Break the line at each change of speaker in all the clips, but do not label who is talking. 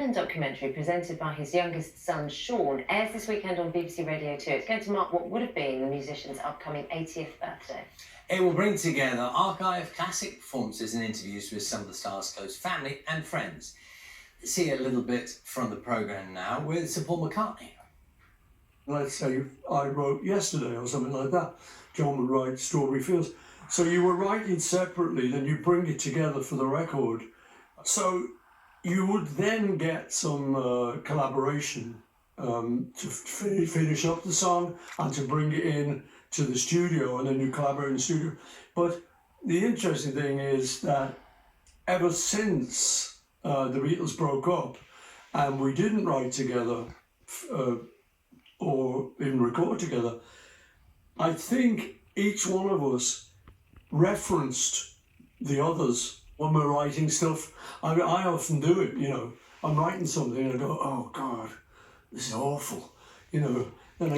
Lennon documentary presented by his youngest son, Sean, airs this weekend on BBC Radio 2. It's going to mark what would have been the musician's upcoming 80th birthday.
It will bring together archive classic performances and interviews with some of the star's close family and friends. See a little bit from the programme now with Sir Paul McCartney.
Let's say I wrote yesterday or something like that. John would write Strawberry Fields. So you were writing separately, then you bring it together for the record. So you would then get some collaboration to finish up the song and to bring it in to the studio, and then you collaborate in the studio. But the interesting thing is that ever since the Beatles broke up and we didn't write together or even record together, I think each one of us referenced the others when we're writing stuff. I mean, I often do it, you know. I'm writing something and I go, oh God, this is awful, you know. And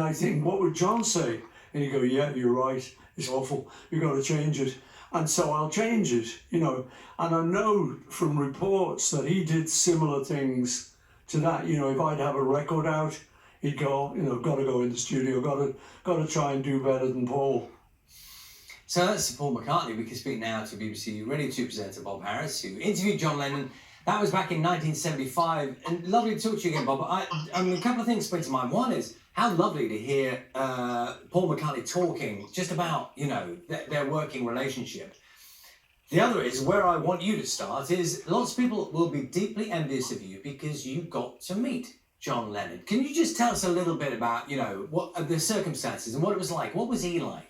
I think, what would John say? And you go, yeah, you're right, it's awful, you've got to change it. And so I'll change it, you know. And I know from reports that he did similar things to that. You know, if I'd have a record out, he'd go, you know, got to go in the studio, got to try and do better than Paul.
So that's Sir Paul McCartney. We can speak now to BBC Radio 2 presenter Bob Harris, who interviewed John Lennon. That was back in 1975. And lovely to talk to you again, Bob. I mean, a couple of things spring to mind. One is how lovely to hear Paul McCartney talking just about, you know, their working relationship. The other is, where I want you to start, is lots of people will be deeply envious of you because you got to meet John Lennon. Can you just tell us a little bit about, you know, what the circumstances and what it was like? What was he like?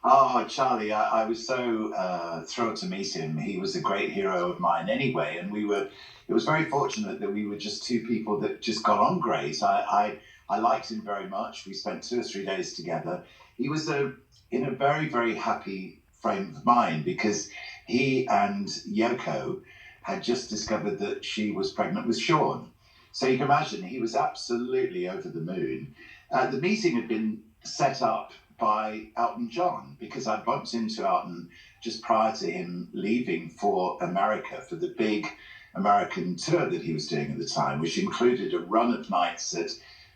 Oh, Charlie, I was so thrilled to meet him. He was a great hero of mine anyway, and it was very fortunate that we were just two people that just got on great. I liked him very much. We spent 2 or 3 days together. He was in a very, very happy frame of mind because he and Yoko had just discovered that she was pregnant with Sean. So you can imagine he was absolutely over the moon. The meeting had been set up by Elton John because I bumped into Elton just prior to him leaving for America for the big American tour that he was doing at the time, which included a run of nights at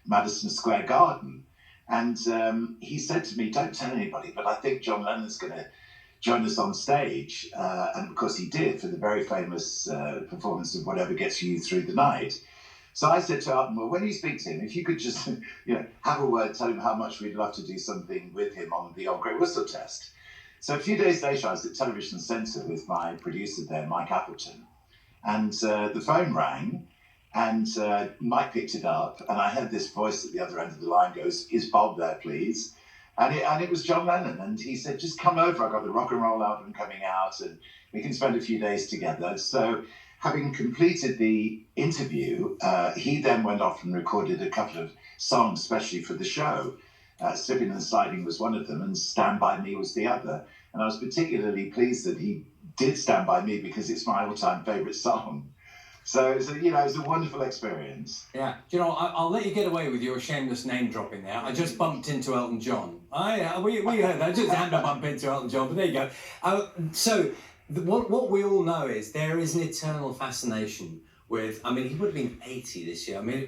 Madison Square Garden. And he said to me, don't tell anybody, but I think John Lennon's going to join us on stage. And of course he did for the very famous performance of Whatever Gets You Through the Night. So I said to Elton, well, when you speak to him, if you could just, you know, have a word, tell him how much we'd love to do something with him on the Old Grey Whistle test. So a few days later, I was at Television Centre with my producer there, Mike Appleton, and the phone rang, and Mike picked it up, and I heard this voice at the other end of the line goes, is Bob there, please? And it was John Lennon, and he said, just come over, I've got the rock and roll album coming out, and we can spend a few days together. So having completed the interview, he then went off and recorded a couple of songs, especially for the show. Slipping and Sliding was one of them, and Stand By Me was the other. And I was particularly pleased that he did Stand By Me because it's my all-time favourite song. So, you know, it's a wonderful experience.
Yeah. Do you know, I'll let you get away with your shameless name dropping there. I just bumped into Elton John. We heard that. I just happened to bump into Elton John, but there you go. What we all know is there is an eternal fascination with, I mean, he would have been 80 this year. I mean,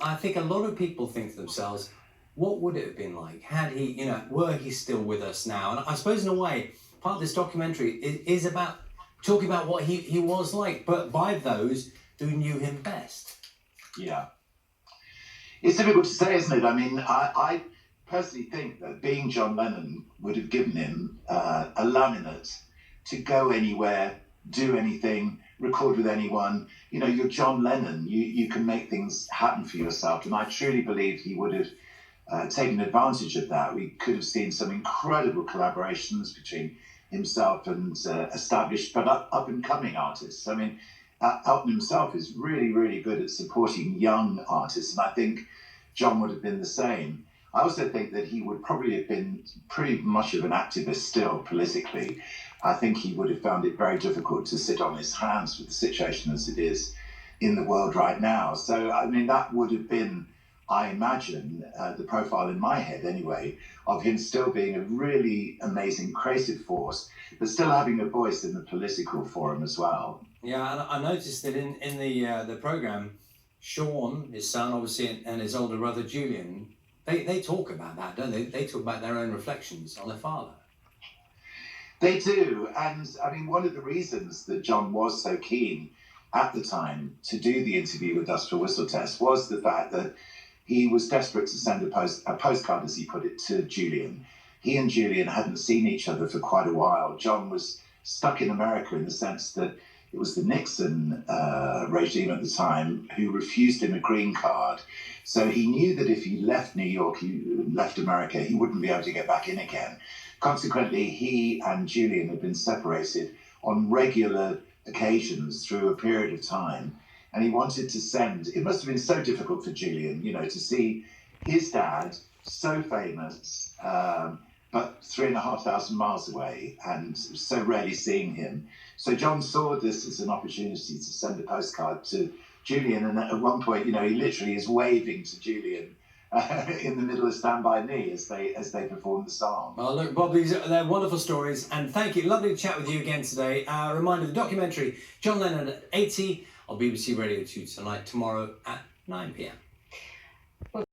I think a lot of people think to themselves, what would it have been like had he, you know, were he still with us now? And I suppose in a way, part of this documentary is about talking about what he was like, but by those who knew him best.
Yeah. It's difficult to say, isn't it? I mean, I personally think that being John Lennon would have given him a laminate to go anywhere, do anything, record with anyone. You know, you're John Lennon. You can make things happen for yourself. And I truly believe he would have taken advantage of that. We could have seen some incredible collaborations between himself and established but up-and-coming artists. I mean, Elton himself is really, really good at supporting young artists, and I think John would have been the same. I also think that he would probably have been pretty much of an activist still politically. I think he would have found it very difficult to sit on his hands with the situation as it is in the world right now. So, I mean, that would have been, I imagine, the profile in my head anyway, of him still being a really amazing creative force, but still having a voice in the political forum as well.
Yeah, and I noticed that in the program, Sean, his son, obviously, and his older brother Julian, they talk about that, don't they? They talk about their own reflections on their father.
They do, and I mean, one of the reasons that John was so keen at the time to do the interview with us for Whistle Test was the fact that he was desperate to send a postcard, as he put it, to Julian. He and Julian hadn't seen each other for quite a while. John was stuck in America in the sense that it was the Nixon regime at the time who refused him a green card. So he knew that if he left New York, he left America, he wouldn't be able to get back in again. Consequently, he and Julian had been separated on regular occasions through a period of time. And he wanted to send, it must have been so difficult for Julian, you know, to see his dad, so famous, but 3,500 miles away and so rarely seeing him. So John saw this as an opportunity to send a postcard to Julian. And at one point, you know, he literally is waving to Julian in the middle of Stand By Me as they perform the song.
Well, look, Bob, they're wonderful stories, and thank you. Lovely to chat with you again today. Reminder, the documentary, John Lennon at 80 on BBC Radio 2 tonight, tomorrow at 9 p.m.